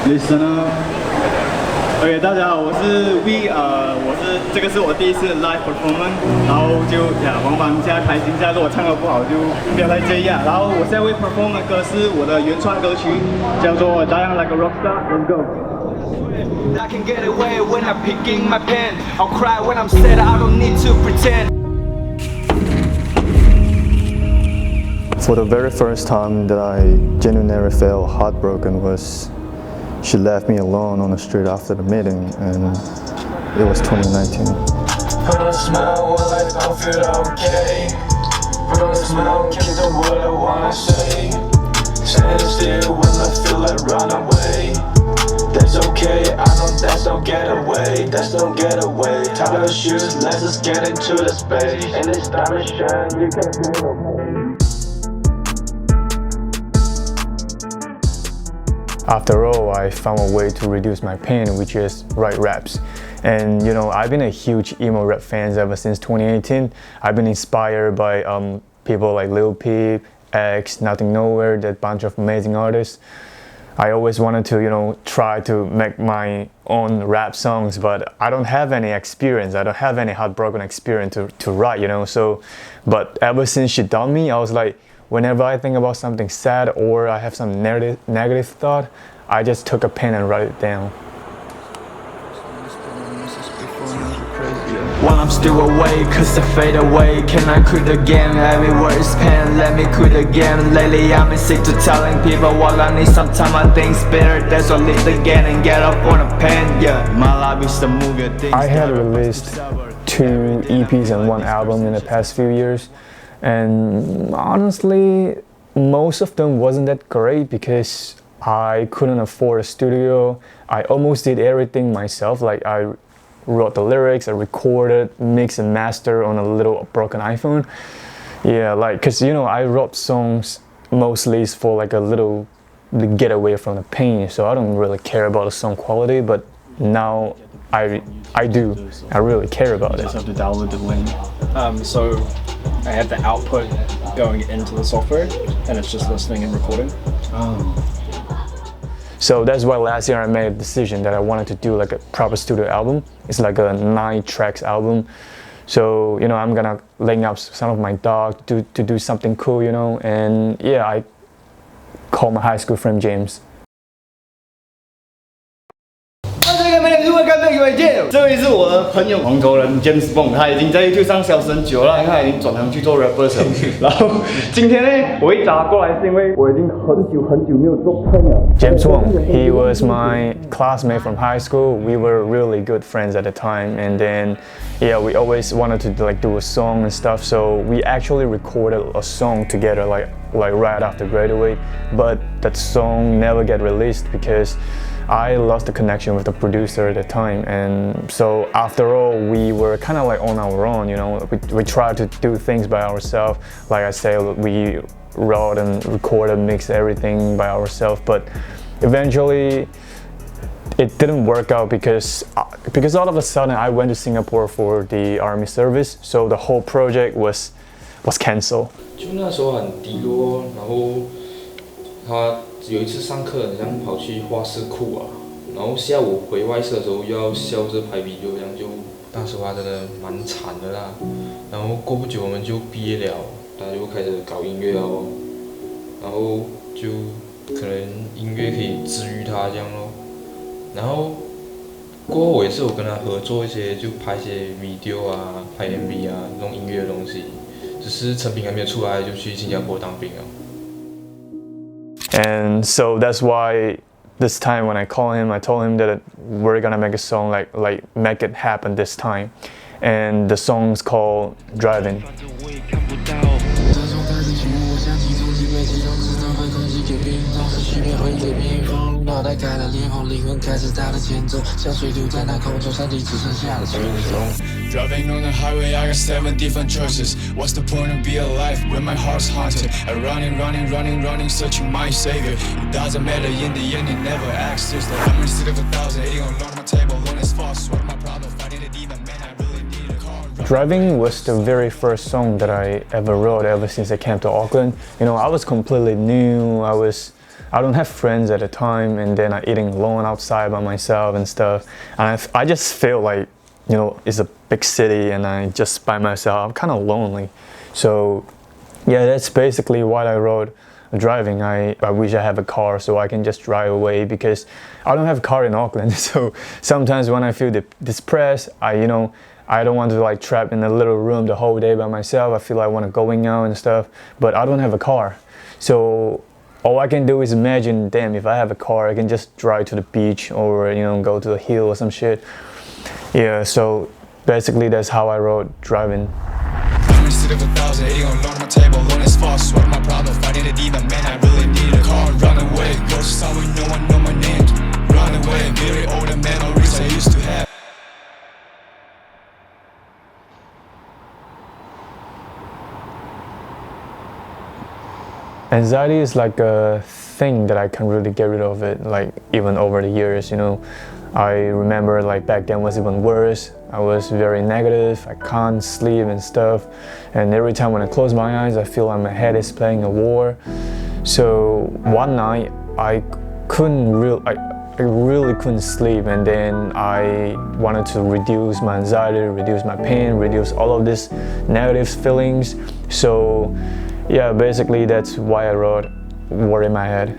Listener。OK， 大家好，我是 V， 这个是我第一次 live performance， 然后就玩玩一下，開心一下。如果唱得不好就不要太介意啊。然後我現在會 perform 的歌是我的原創歌曲，叫做《Dying Like a Rockstar》。Let's go。I can get away when I'm picking my pen. I'll cry when I'm sad. I don't need to pretend. For the very first time that I genuinely felt heartbroken was she left me alone on the street after the meeting, and it was 2019. Put on a smile when I don't feel okay. Put on a smile, can't do what I wanna say. Stand still when I feel like run away. That's okay, I know that's no getaway. That's no getaway. Tie those shoes, let's just get into the space. In this dimension, you can feel okay. After all, I found a way to reduce my pain, which is write raps. And you know, I've been a huge emo rap fan ever since 2018. I've been inspired by people like Lil Peep, X, Nothing Nowhere, that bunch of amazing artists. I always wanted to, you know, try to make my own rap songs, but I don't have any experience. I don't have any heartbroken experience to write, you know. So, but ever since she dumped me, I was like, whenever I think about something sad or I have some negative thought, I just took a pen and write it down. While I'm still awake, cause I fade away. Can I quit again? Every word's pain, let me quit again. Lately I've been sick to telling people while I need some time, I think's better. That's why I live again and get up on a pen. Yeah, my life is the movie. I had released 2 EPs and 1 album in the past few years. And honestly, most of them wasn't that great because I couldn't afford a studio. I almost did everything myself. Like I wrote the lyrics, I recorded, mixed and mastered on a little broken iPhone. Yeah, like, cause you know, I wrote songs mostly for like a little to get away from the pain. So I don't really care about the song quality, but now I do. I really care about it. Just have to download the link. So I have the output going into the software and it's just listening and recording. So that's why last year I made a decision that I wanted to do like a proper studio album. It's like a 9 tracks album. So, you know, I'm gonna link up some of my dog to do something cool, you know, and yeah, I called my high school friend James. 这位是我的朋友黄头人 James Bond， 他已经在 YouTube 上销声久了，他已经转行去做 rapper 了。然后今天呢，我会找他过来是因为我已经很久没有做片了。James Wong, he was my classmate from high school. We were really good friends at the time, and then yeah, we always wanted to like do a song and stuff. So we actually recorded a song together, like right after graduate. But that song never get released because I lost the connection with the producer at the time, and so after all, we were kind of like on our own, you know. We tried to do things by ourselves. Like I said, we wrote and recorded, mixed everything by ourselves, but eventually it didn't work out because all of a sudden I went to Singapore for the army service, so the whole project was cancelled. 就那时候很低落，然后他有一次上课，好像跑去画室哭啊，然后下午回外舍的时候又要笑着拍video，这样就那时候他真的蛮惨的啦。然后过不久我们就毕业了，他就开始搞音乐哦，然后就可能音乐可以治愈他这样咯。然后过后我也是有跟他合作一些，就拍一些 video 啊，拍 MV 啊，弄音乐的东西。只是成品还没有出来，就去新加坡当兵了。And so that's why this time when I called him, I told him that we're gonna make a song, like make it happen this time. And the song's called Driving. Driving on the highway, I got 7 different choices. What's the point of being alive when my heart's haunted? I'm running, searching my savior. It doesn't matter in the end, it never acts. It's like I'm instead of 1,000, 80 on my table, on this false. What my problem? Fighting it even, man, I really need a car. Driving was the very first song that I ever wrote ever since I came to Auckland. You know, I was completely new. I was I don't have friends at the time, and then I'm eating alone outside by myself and stuff. And I just feel like, you know, it's a big city and I just by myself, I'm kind of lonely. So yeah, that's basically what I wrote. Driving, I wish I have a car so I can just drive away, because I don't have a car in Auckland. So sometimes when I feel depressed, I don't want to like trap in a little room the whole day by myself. I feel like I want to going out and stuff, but I don't have a car. So all I can do is imagine, damn, if I have a car, I can just drive to the beach or, you know, go to a hill or some shit. Yeah, so basically that's how I wrote Driving. Of 1,080 on my table, alone as far, sweat my problem, fighting a demon, man, I really need a car, run away, go somewhere no one know my name, run away, very old memories I used to have. Anxiety is like a thing that I can't really get rid of it, like even over the years, you know. I remember like back then was even worse. I was very negative, I can't sleep and stuff. And every time when I close my eyes, I feel like my head is playing a war. So one night I really couldn't sleep, and then I wanted to reduce my anxiety, reduce my pain, reduce all of these negative feelings. So yeah, basically that's why I wrote War in My Head.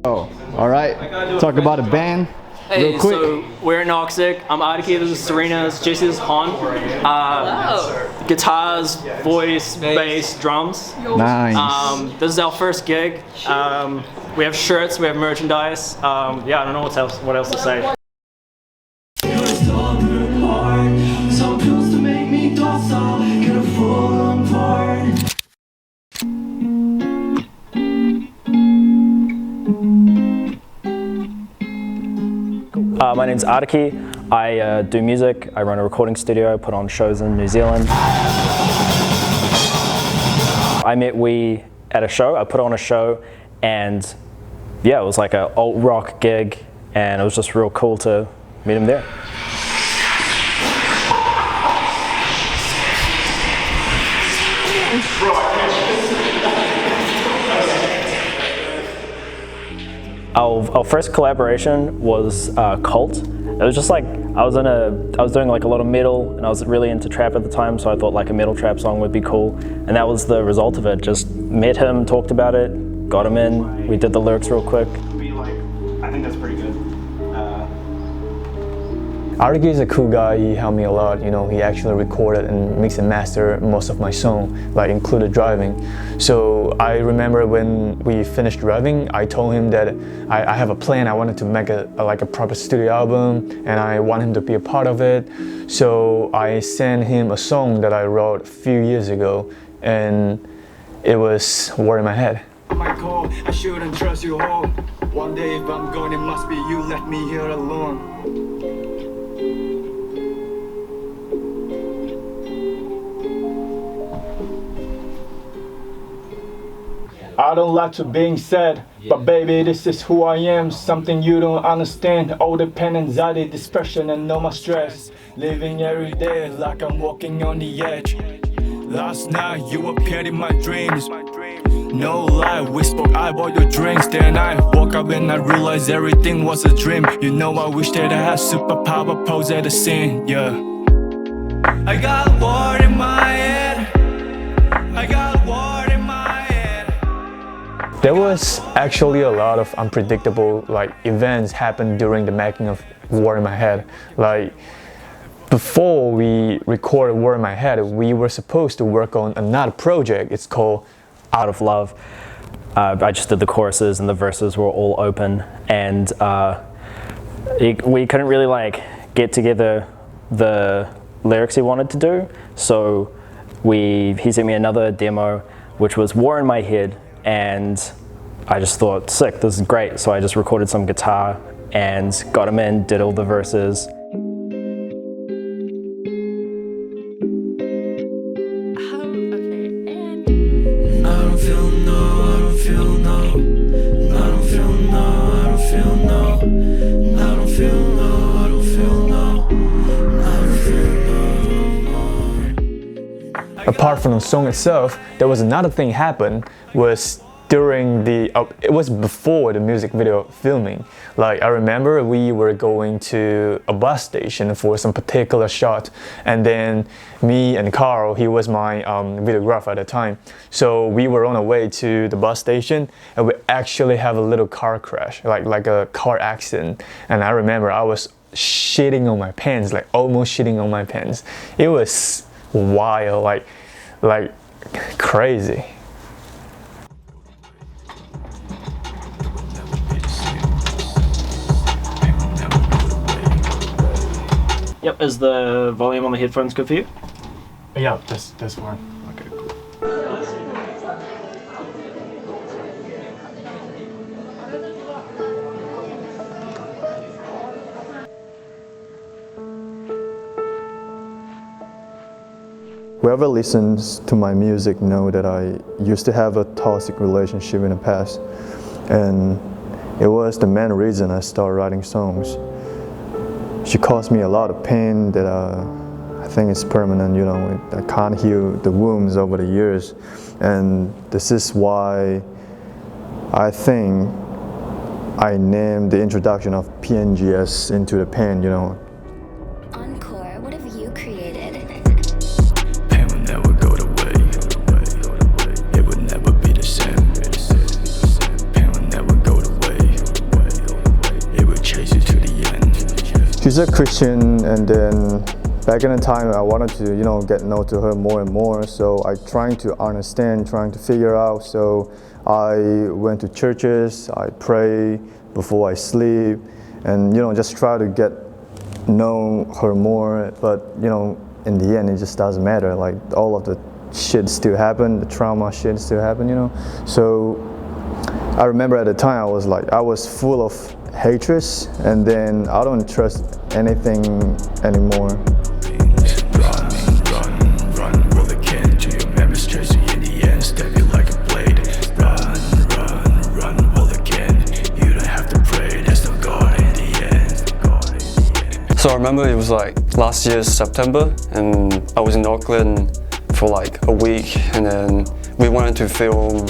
Oh, all right. Talk about a band. Hey, real quick. So we're in Noxic. I'm ARIKI, this is Serena, this is JC, this is Han. Guitars, voice, bass, drums. Nice. This is our first gig. We have shirts, we have merchandise. Yeah, I don't know what else to say. My name's ARIKI. I do music, I run a recording studio, put on shows in New Zealand. I met Wee at a show, I put on a show, and yeah, it was like an alt rock gig, and it was just real cool to meet him there. Our first collaboration was Cult. It was just like, I was doing like a lot of metal, and I was really into trap at the time, so I thought like a metal trap song would be cool. And that was the result of it. Just met him, talked about it, got him in, we did the lyrics real quick. I think that's pretty good. ARIKI is a cool guy, he helped me a lot, you know, he actually recorded and mixed and mastered most of my song, like included Driving. So I remember when we finished Driving, I told him that I have a plan, I wanted to make a proper studio album, and I want him to be a part of it. So I sent him a song that I wrote a few years ago, and it was War in My Head. My call, I shouldn't trust you all. One day if I'm gone, it must be you left me here alone. I don't like to being sad, but baby, this is who I am. Something you don't understand. All the pain, anxiety, depression, and all my stress. Living every day like I'm walking on the edge. Last night you appeared in my dreams. No lie, we spoke, I bought your drinks. Then I woke up and I realized everything was a dream. You know, I wish that I had superpower, pose at the scene, yeah. I got war in my head. I got war in my head. There was actually a lot of unpredictable like events happened during the making of War in My Head. Like before we recorded War in My Head, we were supposed to work on another project. It's called Out of Love. I just did the choruses and the verses were all open, and we couldn't really like get together the lyrics he wanted to do, so he sent me another demo which was War in My Head, and I just thought, sick, this is great, so I just recorded some guitar and got him in, did all the verses. apart from the song itself, there was another thing happened was during the it was before the music video filming. Like I remember we were going to a bus station for some particular shot, and then me and Carl, he was my videographer at the time, so we were on our way to the bus station and we actually have a little car crash, like a car accident. And I remember I was shitting on my pants, like almost shitting on my pants. It was wild, like crazy. Yep, is the volume on the headphones good for you? Yeah, that's fine. Okay, cool. Whoever listens to my music know that I used to have a toxic relationship in the past, and it was the main reason I started writing songs. She caused me a lot of pain that I think is permanent, you know. I can't heal the wounds over the years, and this is why I think I named the introduction of PNGS Into the Pain, you know. Encore, what have you created? Pain will never go away. It will never be the same. Pain will never go away. It will chase you to the end. She's a Christian, and then back in the time I wanted to, you know, get to know her more and more, so I trying to understand, trying to figure out. So I went to churches, I pray before I sleep, and you know, just try to get know her more. But you know, in the end it just doesn't matter, like all of the shit still happen, the trauma shit still happen, you know. So I remember at the time I was full of hatred, and then I don't trust anything anymore. Run, roll the can to your memories, chasing in the end, stab you like a blade. Run, roll the can. You don't have to pray, there's no God in the end. So I remember it was like last year's September, and I was in Auckland for like a week, and then we wanted to film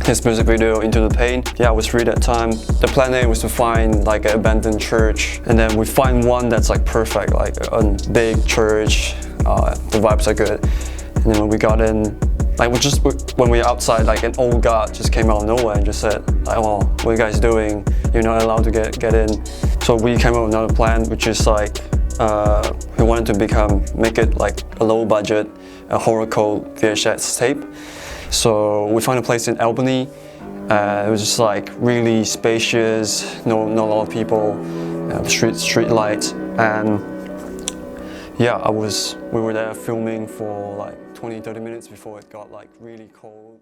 his music video, Into the Pain. Yeah, I was free that time. The plan A was to find like an abandoned church, and then we find one that's like perfect, like a big church, the vibes are good. And then when we got in, like when we were outside, like an old guy just came out of nowhere and just said, like, "Oh, what are you guys doing? You're not allowed to get in." So we came up with another plan, which is like, we wanted to make it like a low budget, a horror code VHS tape. So we found a place in Albany. It was just like really spacious, not a lot of people, street lights, and yeah, we were there filming for like 20-30 minutes before it got like really cold.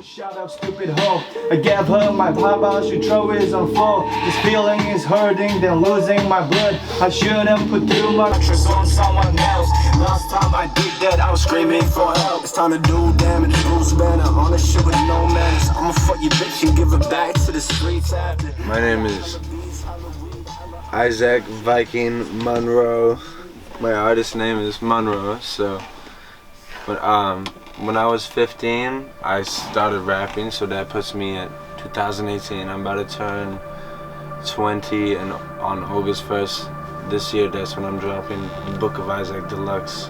Shut up, stupid hoe. I gave her my papa, she throw his on floor. This feeling is hurting, then losing my blood. I shouldn't put too much trust on someone else. Last time I did that, I was screaming for help. It's time to do damage, Bruce Banner on a shit with no manners. I'ma fuck your bitch and give it back to the streets after. My name is Isaac Viking MUNRO. My artist name is MUNRO. So, but when I was 15, I started rapping, so that puts me at 2018. I'm about to turn 20, and on August 1st this year, that's when I'm dropping the Book of Isaac Deluxe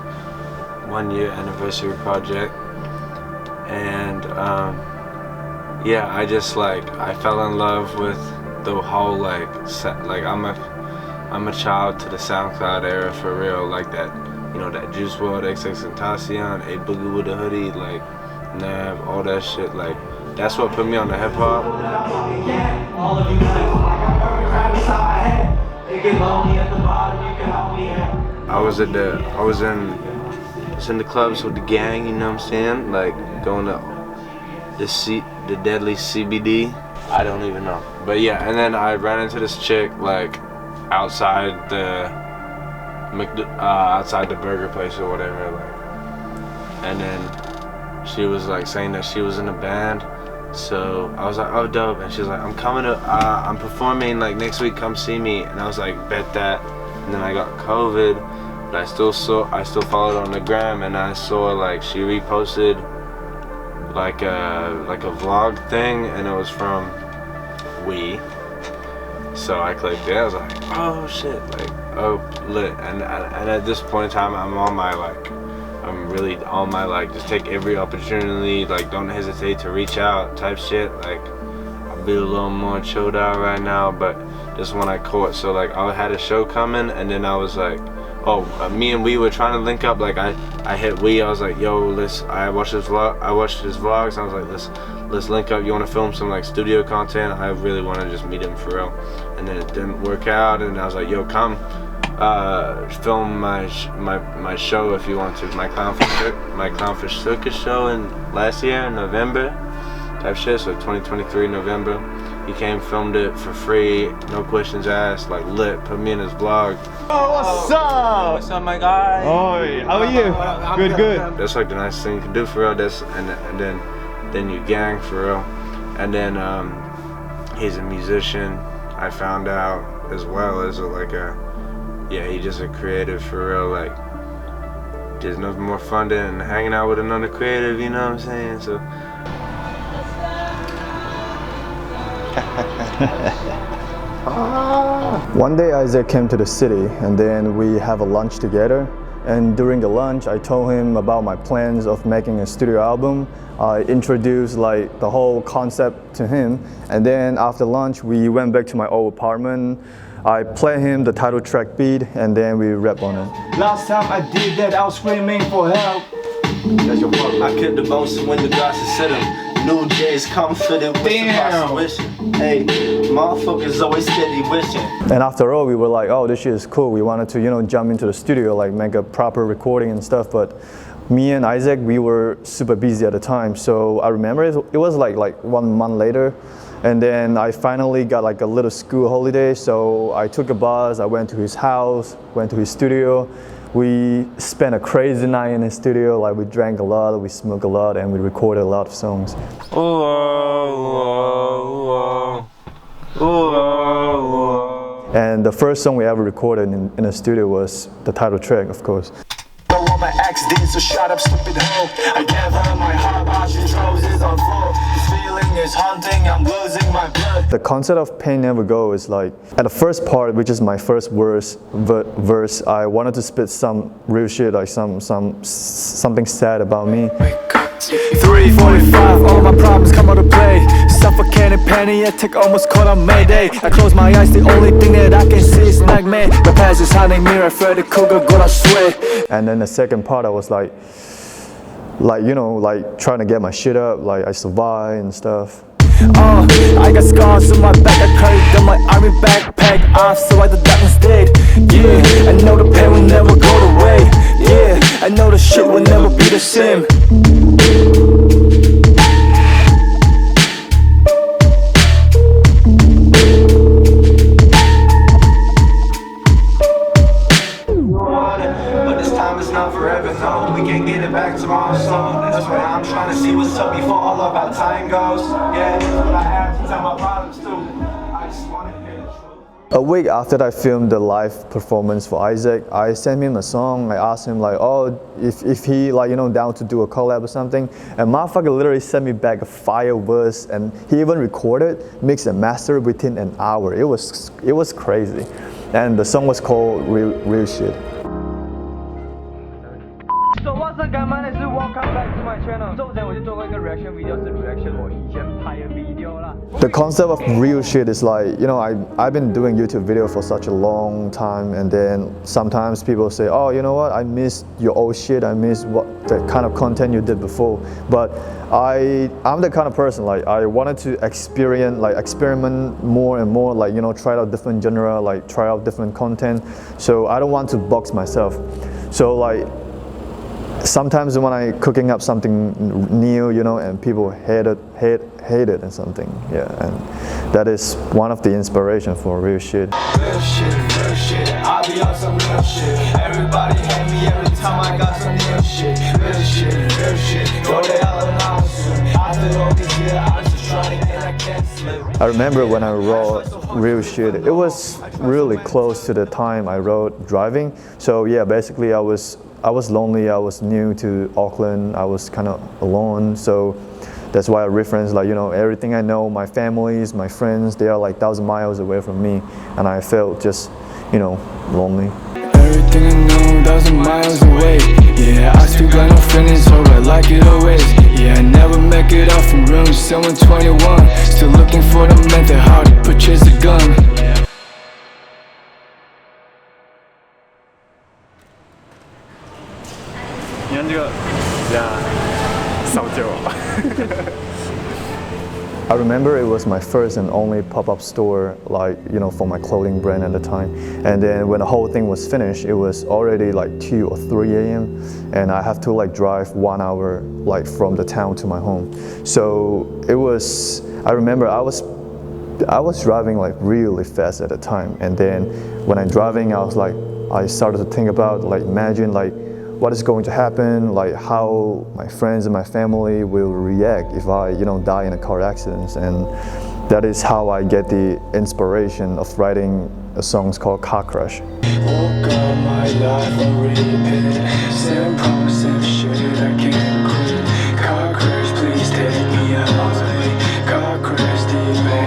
1-year anniversary project. And yeah, I fell in love with the whole I'm a child to the SoundCloud era for real, like that. You know, that Juice WRLD, XXXTentacion, A Boogie with the Hoodie, like Nav, all that shit, like that's what put me on the hip hop. I was in the clubs with the gang, you know what I'm saying? Like going to the deadly CBD. I don't even know, but yeah. And then I ran into this chick like outside the burger place or whatever, like, and then she was like saying that she was in a band, so I was like, oh dope, and she's like, I'm performing like next week, come see me, and I was like, bet that. And then I got COVID, but I still followed on the gram, and I saw like she reposted like a vlog thing, and it was from We. So I clicked it. I was like, oh shit, like, oh lit. And at this point in time, I'm really on my like, just take every opportunity, like, don't hesitate to reach out type shit. Like, I'll be a little more chilled out right now, but this one I caught. So like, I had a show coming, and then I was like, oh, me and We were trying to link up. Like, I hit We. I was like, yo, I watched his vlogs. So I was like, let's link up. You want to film some like studio content? I really want to just meet him for real. And then it didn't work out, and I was like, yo, come film my show if you want to. My Clownfish Circus show last year in November type shit. So 2023 November. He came, filmed it for free, no questions asked, like lit, put me in his vlog. Oh, what's up? What's up, my guy? Oh, how are you? Good. That's like the nicest thing you can do for real. And then you gang for real. And then he's a musician, I found out, as well as he's just a creative for real. Like, there's nothing more fun than hanging out with another creative, you know what I'm saying? So. One day Isaac came to the city, and then we have a lunch together. And during the lunch, I told him about my plans of making a studio album. I introduced like the whole concept to him, and then after lunch, we went back to my old apartment. I played him the title track beat, and then we rap on it. Last time I did that, I was screaming for help. That's your part. I kept the bones when the gods set him. New days comforted with some wishing. Hey, motherfuckers always steady wishing. And after all, we were like, oh, this shit is cool. We wanted to, jump into the studio, like make a proper recording and stuff. But me and Isaac, we were super busy at the time. So I remember it was like 1 month later. And then I finally got like a little school holiday. So I took a bus, I went to his house, went to his studio. We spent a crazy night in his studio. Like, we drank a lot, we smoked a lot, and we recorded a lot of songs. And the first song we ever recorded in a studio was the title track, of course. My ex did, so shut up, stupid hoe. I gave her my heart, but she roses on floor. This feeling is haunting, I'm losing my blood. The concept of Pain Never Go is like, at the first part, which is my first verse, I wanted to spit some real shit, like something sad about me. 3:45, all my problems come out to play. Suffocating penny attack, almost caught on Mayday. I close my eyes, the only thing that I can see is nightmare. The past is hiding me, afraid the cougar gonna swear. And then the second part, I was like trying to get my shit up, like I survived and stuff. I got scars on my back, I carried down my army backpack off, so I the darkness dead. Yeah, I know the pain will never go away. Yeah, I know the shit will never be the same. But this time is not forever, no. We can't get it back tomorrow, so that's why I'm trying to see what's up before all of our time goes. Yeah, that's what I have to tell my problems too. I just want to hear the truth. A week after I filmed the live performance for Isaac, I sent him a song. I asked him like, oh, if he down to do a collab or something. And motherfucker literally sent me back a fire verse, and he even recorded, mixed and mastered within an hour. It was crazy. And the song was called Real Shit. So what's up, guys? My name is welcome back to my channel. 之前我就做过一个 reaction video，是 reaction 我以前拍的 video 啦。 The concept of real shit is like, I've been doing YouTube video for such a long time, and then sometimes people say, oh, you know what, I miss your old shit, I miss the kind of content you did before. But I'm the kind of person, like, I wanted to experiment more and more, like, try out different genre, like try out different content. So I don't want to box myself. So like, sometimes when I cooking up something new, and people hate it and something, yeah, and that is one of the inspiration for real shit. Real shit, I be on some real shit. Everybody hate me every time I got some real shit. Real shit, throw it all around soon. After all these years, I'm just trying and I can't slip. I remember when I wrote Real Shit, it was really close to the time I wrote Driving. So yeah, basically I was lonely, I was new to Auckland, I was kind of alone. So that's why I reference, like, you know, everything I know, my families, my friends, they are like 1,000 miles away from me, and I felt just, you know, lonely. Everything I know, 1,000 miles away. Yeah, I still got no feelings, so I like it always. Yeah, I never make it out from room 721. Still looking for the method, how to purchase a gun. 你看这个，烧酒。I remember it was my first and only pop-up store, like, you know, for my clothing brand at the time. And then when the whole thing was finished, it was already like 2 or 3 a.m. and I have to like drive 1 hour like from the town to my home. So it was, I remember I was driving like really fast at the time. And then when I'm driving, I started to think about, like, imagine like what is going to happen, like how my friends and my family will react if I, you know, die in a car accident. And that is how I get the inspiration of writing a song called Car Crash. Woke up my life on repeat. Same promise, same shit, I can't quit. Car crash, please take me out. Car crash, deep in me.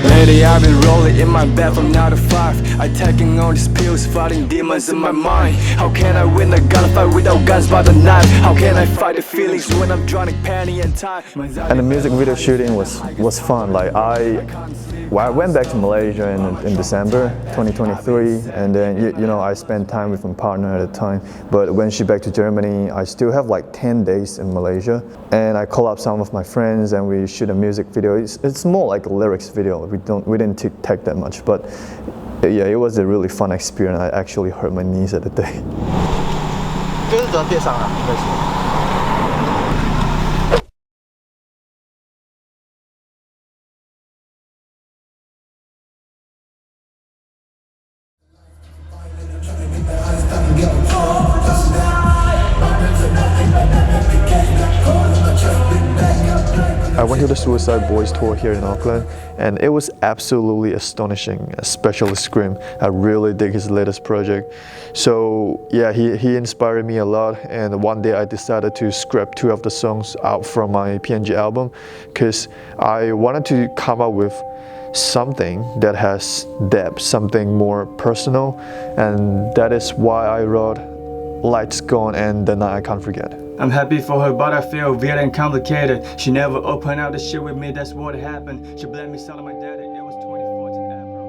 Lately I've been rolling in my bed from 9 to 5. I taking on these pills, fighting demons in my mind. How can I win a gunfight without guns by the knife? How can I fight the feelings when I'm drowning penny and time? And the music video shooting was fun. Like I went back to Malaysia in December 2023, and then you know, I spent time with my partner at the time. But when she back to Germany, I still have like 10 days in Malaysia, and I call up some of my friends and we shoot a music video. It's more like a lyrics video. We didn't take that much, but yeah, it was a really fun experience. I actually hurt my knees at the day. 这是怎么电商啊？应该是。 I went to the Suicide Boys tour here in Auckland, and it was absolutely astonishing, especially Scream. I really dig his latest project. So yeah, he inspired me a lot, and one day I decided to scrap 2 of the songs out from my PNG album, because I wanted to come up with something that has depth, something more personal, and that is why I wrote Lights Gone and The Night I Can't Forget. I'm happy for her, but I feel weird and complicated. She never opened out the shit with me, that's what happened. She blamed me selling my dad, and it was 2014 April.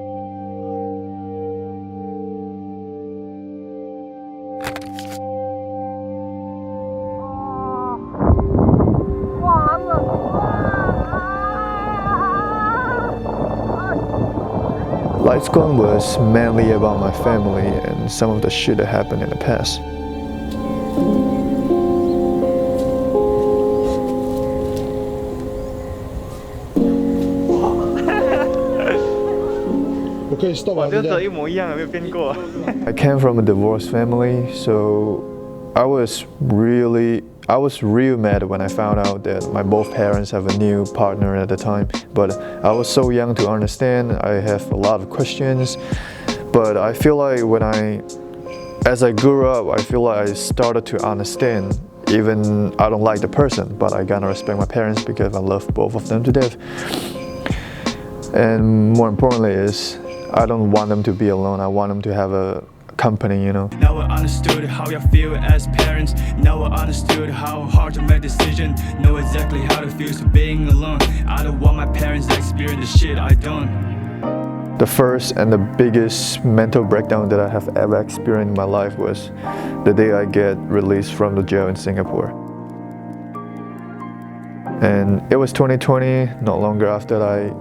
Lights Gone was mainly about my family and some of the shit that happened in the past. I came from a divorced family, so I was real mad when I found out that my both parents have a new partner at the time. But I was so young to understand. I have a lot of questions, but I feel like as I grew up, I feel like I started to understand. Even I don't like the person, but I gotta respect my parents because I love both of them to death. And more importantly is, I don't want them to be alone. I want them to have a company, you know. Now I understood how you feel as parents. Now I understood how hard to make decisions. Know exactly how it feels to being alone. I don't want my parents to experience the shit I done. The first and the biggest mental breakdown that I have ever experienced in my life was the day I get released from the jail in Singapore. And it was 2020, not longer after I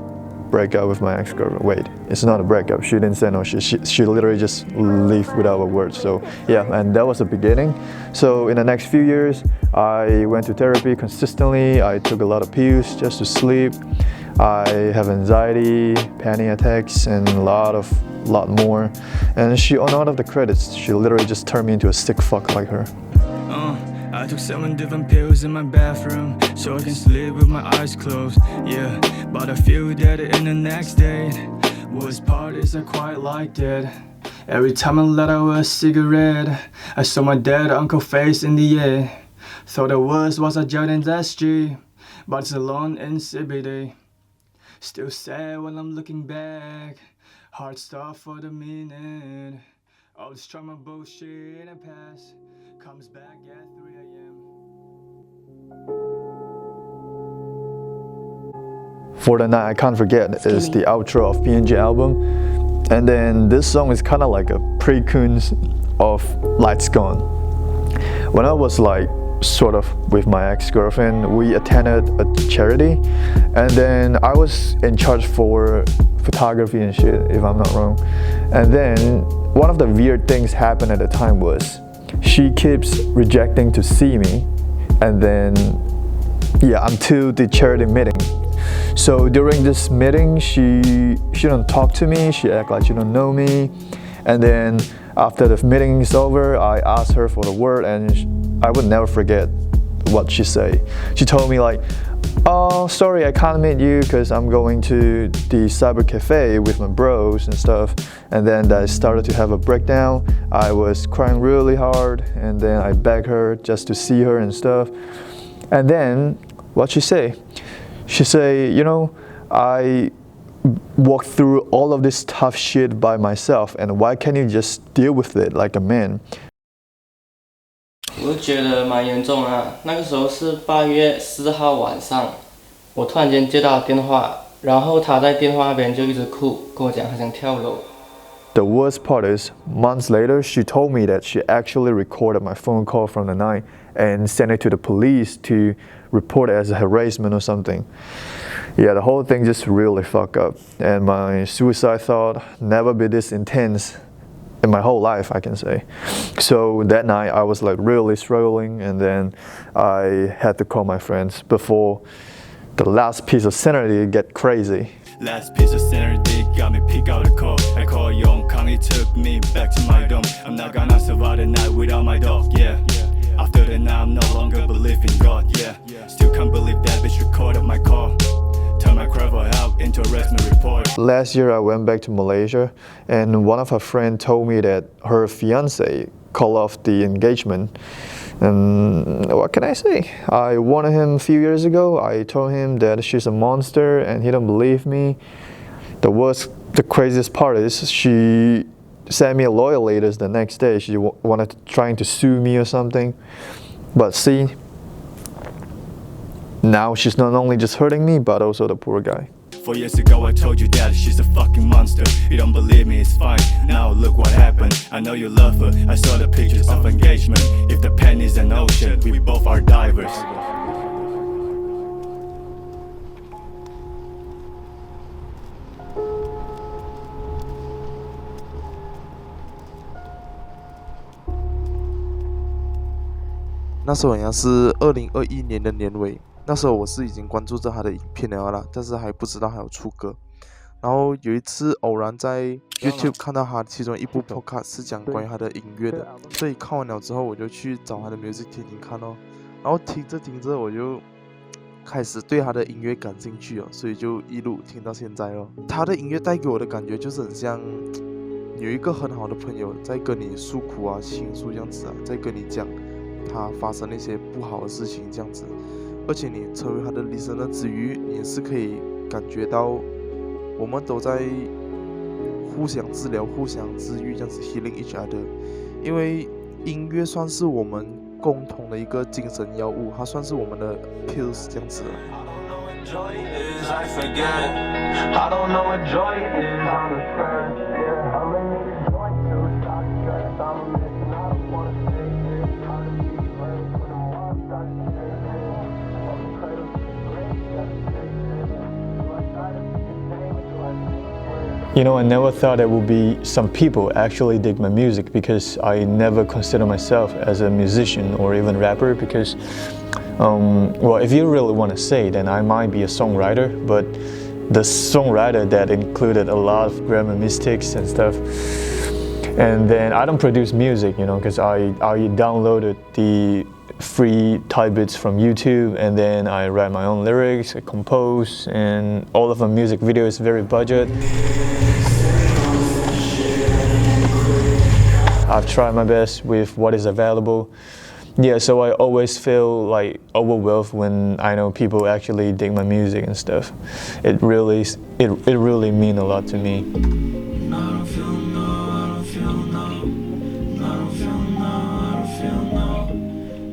break up with my ex-girlfriend. Wait, it's not a breakup. She didn't say no. She literally just left without a word. So yeah, and that was the beginning. So in the next few years, I went to therapy consistently. I took a lot of pills just to sleep. I have anxiety, panic attacks, and a lot more. And she, on all of the credits, she literally just turned me into a sick fuck like her. I took 7 different pills in my bathroom so I can sleep with my eyes closed. Yeah, but I feel that in the next day was parties I quite liked it. Every time I let out a cigarette, I saw my dead uncle face in the air. Thought it was a jet in that street, but it's alone in CBD. Still sad when I'm looking back. Hard stuff for the minute. All this trauma bullshit in the past comes back at 3 a.m. For the Night I Can't Forget is the outro of BNG album. And then this song is kind of like a pre-kuns of Lights Gone. When I was like sort of with my ex-girlfriend, we attended a charity, and then I was in charge for photography and shit, if I'm not wrong. And then one of the weird things happened at the time was she keeps rejecting to see me, and then until the charity meeting. So during this meeting, she don't talk to me, she act like she don't know me. And then after the meeting is over, I asked her for the word, and I would never forget what she said. She told me like, oh, sorry, I can't meet you because I'm going to the cyber cafe with my bros and stuff. And then I started to have a breakdown. I was crying really hard, and then I begged her just to see her and stuff. And then what she say? She say, you know, I walked through all of this tough shit by myself, and why can't you just deal with it like a man? 我觉得蛮严重啊，那个时候是8月4号晚上，我突然间接到电话，然后他在电话那边就一直哭，跟我讲他想跳楼。The worst part is, months later, she told me that she actually recorded my phone call from the night and sent it to the police to report it as a harassment or something. Yeah, the whole thing just really fucked up, and my suicide thought never been this intense in my whole life, I can say. So that night I was like really struggling, and then I had to call my friends before the last piece of sanity get crazy. Last piece of sanity got me pick out a call. I called Young Kang, he took me back to my dome. I'm not gonna survive the night without my dog, yeah. After the night I'm no longer believe in God, yeah. Still can't believe that bitch recorded my call. Turn my cry for help into a harassment report. Last year I went back to Malaysia, and one of her friends told me that her fiance called off the engagement. And what can I say? I wanted him a few years ago. I told him that she's a monster, and he don't believe me. The craziest part is she sent me a lawyer letter the next day. She wanted trying to sue me or something. But see, now she's not only just hurting me, but also the poor guy. 4 years ago I told you that she's a fucking monster. You don't believe me, it's fine. Now look what happened. I know you love her. I saw the pictures of engagement. If the pen is an ocean, we both are divers. "那时候好像是2021年的年尾，那时候我是已经关注着他的影片了啦，但是还不知道还有出歌。然后有一次偶然在 YouTube 看到他其中一部 podcast 是讲关于他的音乐的，所以看完了之后我就去找他的 music 听听看哦。然后听着听着我就开始对他的音乐感兴趣哦，所以就一路听到现在哦。他的音乐带给我的感觉就是很像有一个很好的朋友在跟你诉苦啊、倾诉这样子啊，在跟你讲他发生那些不好的事情这样子。而且你成为他的 listener 之余，你也是可以感觉到我们都在互相治疗、互相治愈，这样子 healing each other。因为音乐算是我们共同的一个精神药物，它算是我们的 pills 这样子。You know, I never thought there would be some people actually dig my music, because I never consider myself as a musician or even rapper, because, well, if you really want to say, then I might be a songwriter, but the songwriter that included a lot of grammar mistakes and stuff, And then I don't produce music, you know, because I downloaded the free type beats from YouTube, and then I write my own lyrics, I compose, and all of my music video is very budget. I've tried my best with what is available. Yeah, so I always feel like overwhelmed when I know people actually dig my music and stuff. It really means a lot to me.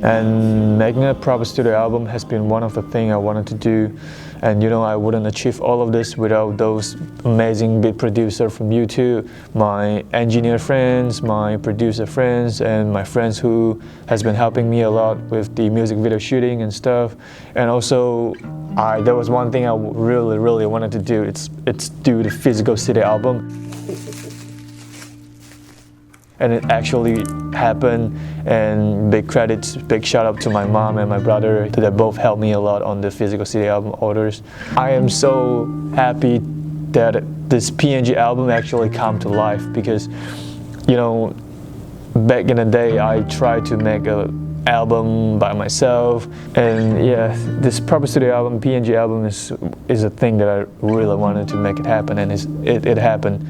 And making a proper studio album has been one of the things I wanted to do. And you know, I wouldn't achieve all of this without those amazing beat producers from YouTube, my engineer friends, my producer friends, and my friends who has been helping me a lot with the music video shooting and stuff. And also, there was one thing I really wanted to do. It's do the physical CD album. And it actually happened, and big credits, big shout out to my mom and my brother that both helped me a lot on the physical CD album orders. I am so happy that this PNG album actually come to life, because, you know, back in the day I tried to make an album by myself, and yeah, this proper studio album, PNG album is a thing that I really wanted to make it happen, and it happened.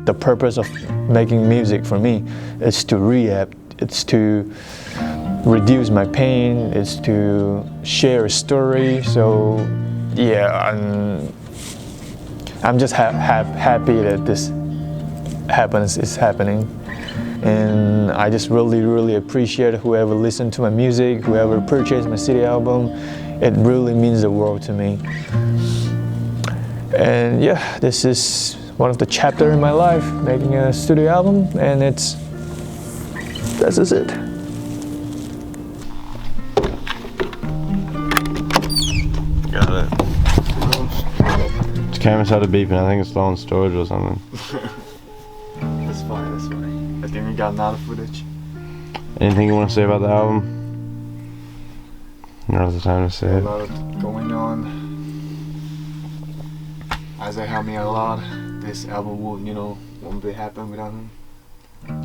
The purpose of making music for me is to rehab, it's to reduce my pain, it's to share a story. So yeah, I'm just happy that this is happening. And I just really appreciate whoever listened to my music, whoever purchased my CD album. It really means the world to me. And yeah, this is one of the chapters in my life, making a studio album, and this is it. Got it. This camera started beeping. I think it's low on storage or something. That's fine. I think we got enough footage. Anything you want to say about the album? Now's the time to say it. A lot going on. Isaac helped me a lot. This album won't be happen without him.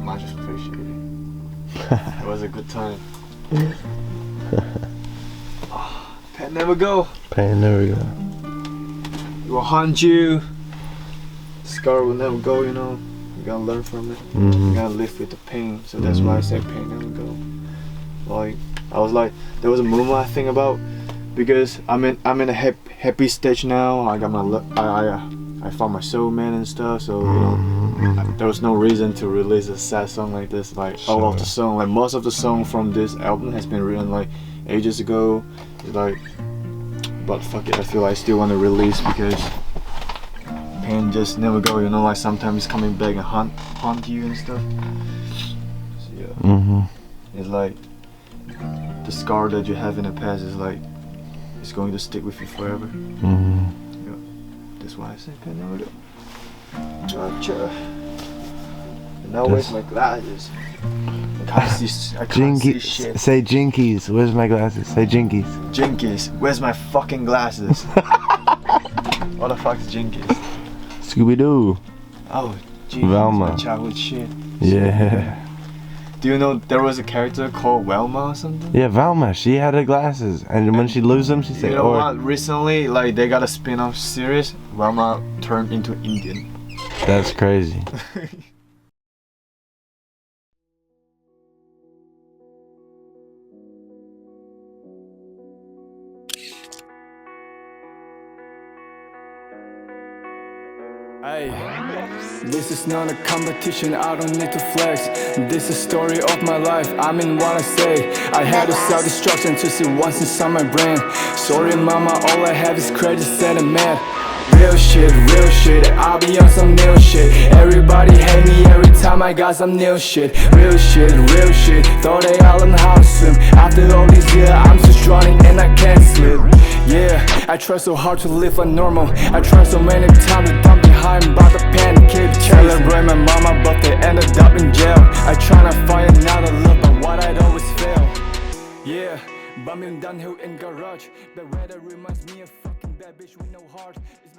I just appreciate it. It was a good time. Pain never go. Pain never go. It will haunt you. Scar will never go, you know. You gotta learn from it. You gotta live with the pain. So that's why I said pain never go. Like, I was like, there was a moment I think about, because I'm in a happy stage now. I got I found my soulmate and stuff, so you know, there was no reason to release a sad song like this. Like all of the song, like most of the song from this album has been written like ages ago. It's like, but fuck it, I feel I still want to release, because pain just never go. You know, like sometimes it's coming back and haunt you and stuff. So, yeah, it's like the scar that you have in the past is like it's going to stick with you forever. That's why I say pain never go. Gotcha. And now where's my glasses? I can't see shit. Say Jinkies. Where's my glasses? Say Jinkies. Jinkies. Where's my fucking glasses? What the fuck is Jinkies? Scooby-Doo. Oh, jeez. Velma. My childhood shit. Yeah. Do you know there was a character called Velma or something? Yeah, Velma. She had her glasses, and when she lose them, she said, you know what? Recently, like they got a spin-off series. Velma turned into Indian. That's crazy. Hey, this is not a competition, I don't need to flex. This is story of my life, I mean what I say. I had a self-destruction to see what's inside my brain. Sorry mama, all I have is crazy, sad and mad. Real shit, I'll be on some new shit. Everybody hate me every time I got some new shit. Real shit, thought they all learn how to swim. After all these years, I'm still drowning and I can't sleep. Yeah, I try so hard to live like normal. I try so many times to dump behind, but the pen keep chasing. Celebrate my mama, but they ended up in jail. I try to find another love, but what I'd always fail. Yeah, Bumming downhill in garage. The weather reminds me of fucking bad bitch with no heart. It's